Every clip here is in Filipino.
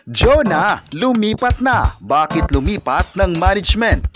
Jonah, lumipat na. Bakit lumipat ng management?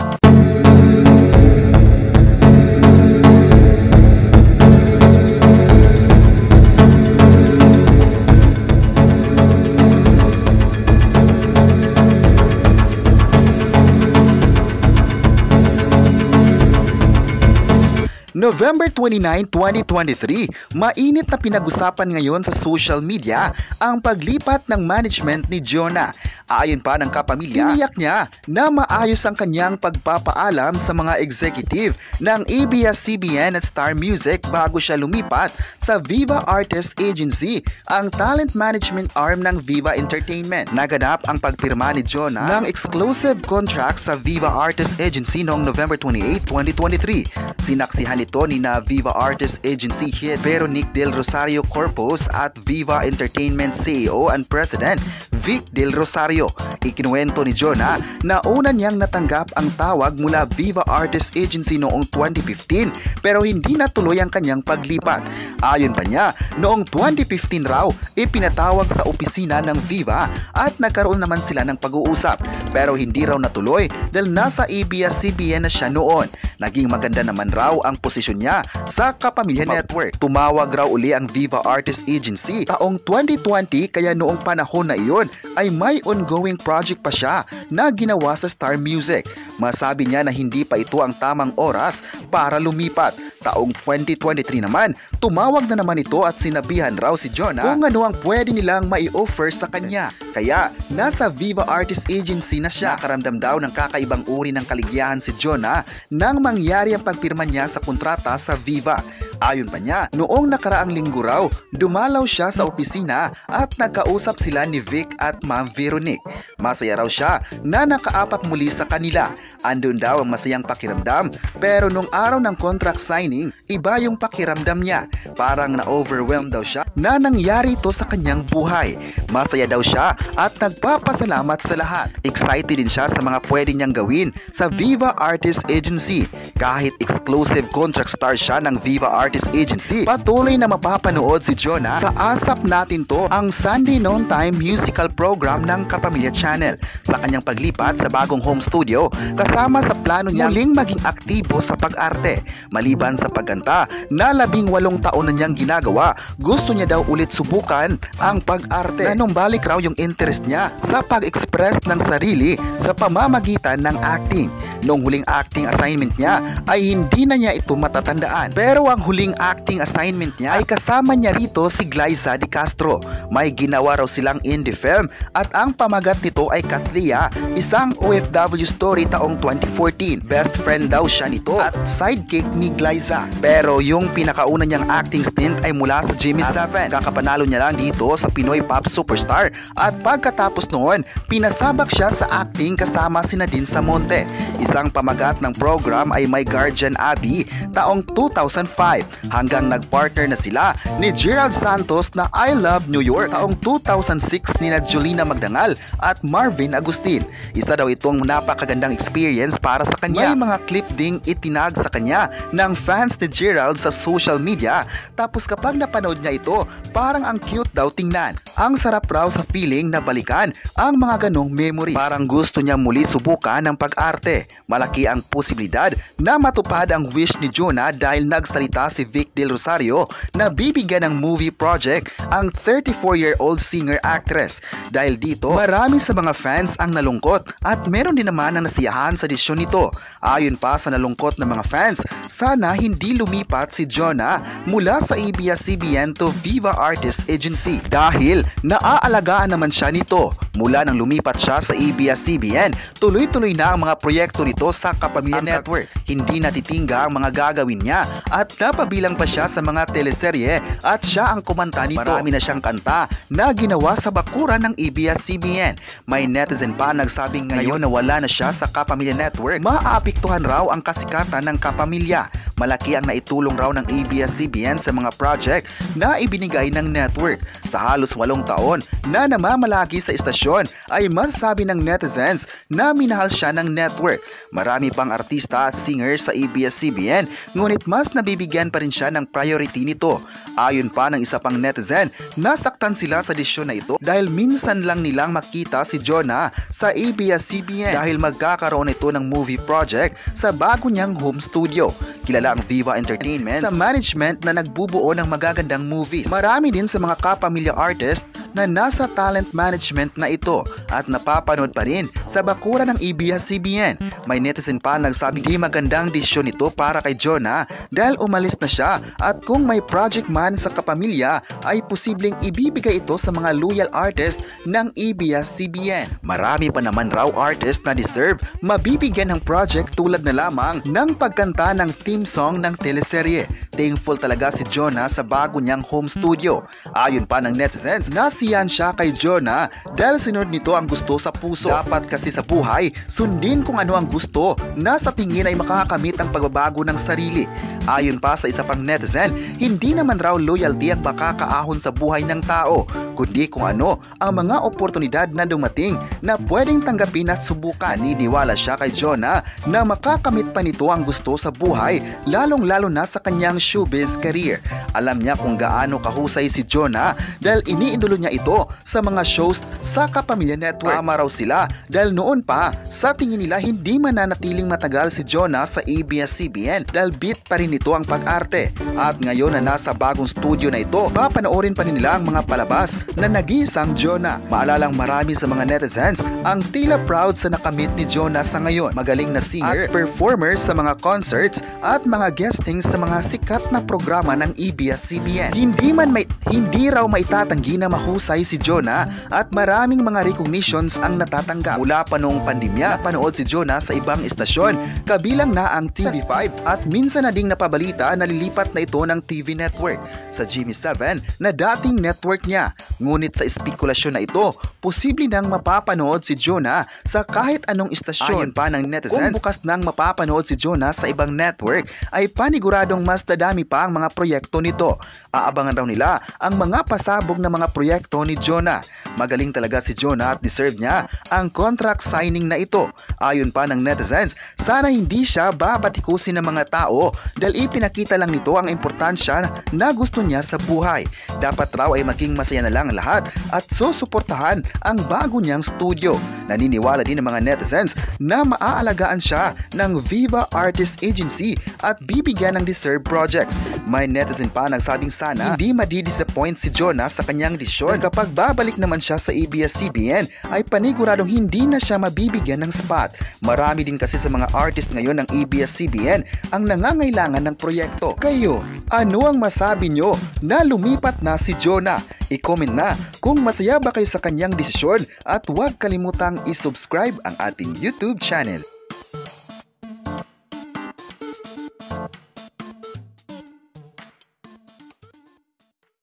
November 29, 2023, mainit na pinag-usapan ngayon sa social media ang paglipat ng management ni Jonah. Ayon pa ng kapamilya, tiniyak niya na maayos ang kanyang pagpapaalam sa mga executive ng ABS-CBN at Star Music bago siya lumipat sa Viva Artist Agency, ang talent management arm ng Viva Entertainment. Naganap ang pagpirma ni Jonah ng exclusive contract sa Viva Artist Agency noong November 28, 2023. Sinaksihan ito ni na Viva Artist Agency Head Veronique Del Rosario Corpus at Viva Entertainment CEO and President Vic Del Rosario. Ikinuwento ni Jonah na una niyang natanggap ang tawag mula Viva Artist Agency noong 2015 pero hindi natuloy ang kanyang paglipat. Ayon pa niya, noong 2015 raw ipinatawag sa opisina ng Viva at nagkaroon naman sila ng pag-uusap pero hindi raw natuloy dahil nasa ABS-CBN na siya noon. Naging maganda naman raw ang posisyon niya sa Kapamilya Network. Tumawag raw uli ang Viva Artist Agency taong 2020 kaya noong panahon na iyon ay may ongoing project pa siya na ginawa sa Star Music. Masabi niya na hindi pa ito ang tamang oras para lumipat. Taong 2023 naman, tumawag na naman ito at sinabihan raw si Jonah kung ano ang pwede nilang mai-offer sa kanya. Kaya nasa Viva Artist Agency na siya. Nakaramdam daw ng kakaibang uri ng kaligayahan si Jonah nang mangyari ang pagpirma niya sa kontrata sa Viva. Ayon pa niya, noong nakaraang linggo raw, dumalaw siya sa opisina at nagkausap sila ni Vic at Ma'am Veronique. Masaya raw siya na nakaapak muli sa kanila. Andun daw ang masayang pakiramdam, pero nung araw ng contract signing, iba yung pakiramdam niya. Parang na-overwhelmed daw siya na nangyari ito sa kanyang buhay. Masaya daw siya at nagpapasalamat sa lahat. Excited din siya sa mga pwede niyang gawin sa Viva Artist Agency. Kahit exclusive contract star siya ng Viva Artist Agency, patuloy na mapapanood si Jonah sa Asap Natin To, ang Sunday Noontime musical program ng Kapamilya Channel. Sa kanyang paglipat sa bagong home studio, kasama sa plano niya muling maging aktibo sa pag-arte. Maliban sa pagganta na 18 taon na niyang ginagawa, gusto niya daw ulit subukan ang pag-arte. Nung balik raw yung interest niya sa pag-express ng sarili sa pamamagitan ng acting. Nung huling acting assignment niya ay hindi na niya ito matatandaan. Pero ang huling acting assignment niya ay kasama niya rito si Glyza De Castro. May ginawa raw silang indie film at ang pamagat nito ay Katlia, isang OFW story taong 2014. Best friend daw siya nito at sidekick ni Glyza. Pero yung pinakauna niyang acting stint ay mula sa Jimmy Seven. Kakapanalo niya lang dito sa Pinoy Pop Superstar at pagkatapos noon, pinasabak siya sa acting kasama si Nadine Samonte. Isang pamagat ng program ay My Guardian Abby taong 2005 hanggang nagpartner na sila ni Gerald Santos na I Love New York taong 2006 ni na Julina Magdangal at Marvin Agustin. Isa daw itong napakagandang experience para sa kanya. May mga clip ding itinag sa kanya ng fans ni Gerald sa social media, tapos kapag napanood niya ito, parang ang cute daw tingnan. Ang sarap raw sa feeling na balikan ang mga ganong memories. Parang gusto niya muli subukan ng pag-arte. Malaki ang posibilidad na matupad ang wish ni Jonah dahil nagsalita si Vic Del Rosario na bibigyan ng movie project ang 34-year-old singer-actress. Dahil dito, marami sa mga fans ang nalungkot at meron din naman ang nasiyahan sa desisyon nito. Ayon pa sa nalungkot na mga fans, sana hindi lumipat si Jonah mula sa ABS-CBN to Viva Artist Agency dahil naaalagaan naman siya nito. Mula nang lumipat siya sa ABS-CBN, tuloy-tuloy na ang mga proyekto nito sa Kapamilya Network. Hindi natitingga ang mga gagawin niya at napabilang pa siya sa mga teleserye at siya ang kumanta nito. Marami na siyang kanta na ginawa sa bakuran ng ABS-CBN. May netizen pa nagsabing ngayon na wala na siya sa Kapamilya Network, maaapektuhan raw ang kasikatan ng Kapamilya. Malaki ang naitulong raw ng ABS-CBN sa mga project na ibinigay ng network. Sa halos 8 taon na namamalagi sa istasyon desisyon ay masasabi ng netizens na minahal siya ng network. Marami pang artista at singer sa ABS-CBN, ngunit mas nabibigyan pa rin siya ng priority nito. Ayon pa ng isa pang netizen, nasaktan sila sa desisyon na ito dahil minsan lang nilang makita si Jonah sa ABS-CBN dahil magkakaroon ito ng movie project sa bago niyang home studio. Kilala ang Viva Entertainment sa management na nagbubuo ng magagandang movies. Marami din sa mga kapamilya artist na nasa talent management na ito at napapanood pa rin sa bakura ng ABS-CBN. May netizen pa nagsabing di magandang desisyon ito para kay Jonah dahil umalis na siya at kung may project man sa kapamilya ay posibleng ibibigay ito sa mga loyal artist ng ABS-CBN. Marami pa naman raw artist na deserve mabibigyan ng project tulad na lamang ng pagkanta ng theme song ng teleserye. Thankful talaga si Jonah sa bago niyang home studio. Ayon pa ng netizens, nasiyan siya kay Jonah dahil sinunod nito ang gusto sa puso. Dapat kasi sa buhay, sundin kung ano ang gusto na sa tingin ay makakamit ang pagbabago ng sarili. Ayon pa sa isa pang netizen, hindi naman raw loyalty ang makakaahon sa buhay ng tao, kundi kung ano ang mga oportunidad na dumating na pwedeng tanggapin at subukan. Niniwala siya kay Jonah na makakamit pa nito ang gusto sa buhay, lalong-lalo na sa kanyang showbiz career. Alam niya kung gaano kahusay si Jonah dahil iniidolo niya ito sa mga shows sa Kapamilya Network. Tama raw sila dahil noon pa sa tingin nila hindi mananatiling matagal si Jonah sa ABS-CBN dahil beat pa rin ito ang pag-arte. At ngayon na nasa bagong studio na ito, papanoorin pa rin nila ang mga palabas na nag-iisang Jonah. Maalalang marami sa mga netizens ang tila proud sa nakamit ni Jonah sa ngayon. Magaling na singer at performer sa mga concerts at mga guestings sa mga sikat na programa ng ABS-CBN. Hindi raw maitatanggi na mahusay si Jonah at maraming mga recognitions ang natatanggap. Mula pa noong pandemya, panood si Jonah sa ibang istasyon, kabilang na ang TV5 at minsan na ding napabalita na lilipat na ito ng TV network sa GMA7 na dating network niya. Ngunit sa espekulasyon na ito, posible nang mapapanood si Jonah sa kahit anong istasyon. Ayon pa ng netizens, kung bukas nang mapapanood si Jonah sa ibang network, ay paniguradong mas dadami pa ang mga proyekto nito. Aabangan raw nila ang mga pasabog na mga proyekto ni Jonah. Magaling talaga si Jonah at deserve niya ang contract signing na ito. Ayon pa ng netizens, sana hindi siya babatikusin ng mga tao dahil ipinakita lang nito ang importansya na gusto niya sa buhay. Dapat raw ay maging masaya na lang lahat at susuportahan ang bago niyang studio. Naniniwala din ng mga netizens na maaalagaan siya ng Viva Artist Agency at bibigyan ng deserved projects. May netizen pa nagsabing sana hindi madidisappoint si Jonah sa kanyang desisyon. Kapag babalik naman siya sa ABS-CBN ay paniguradong hindi na siya mabibigyan ng spot. Marami din kasi sa mga artist ngayon ng ABS-CBN ang nangangailangan ng proyekto. Kayo, ano ang masabi nyo na lumipat na si Jonah? I-comment na kung masaya ba kayo sa kanyang desisyon at huwag kalimutang i-subscribe ang ating YouTube channel.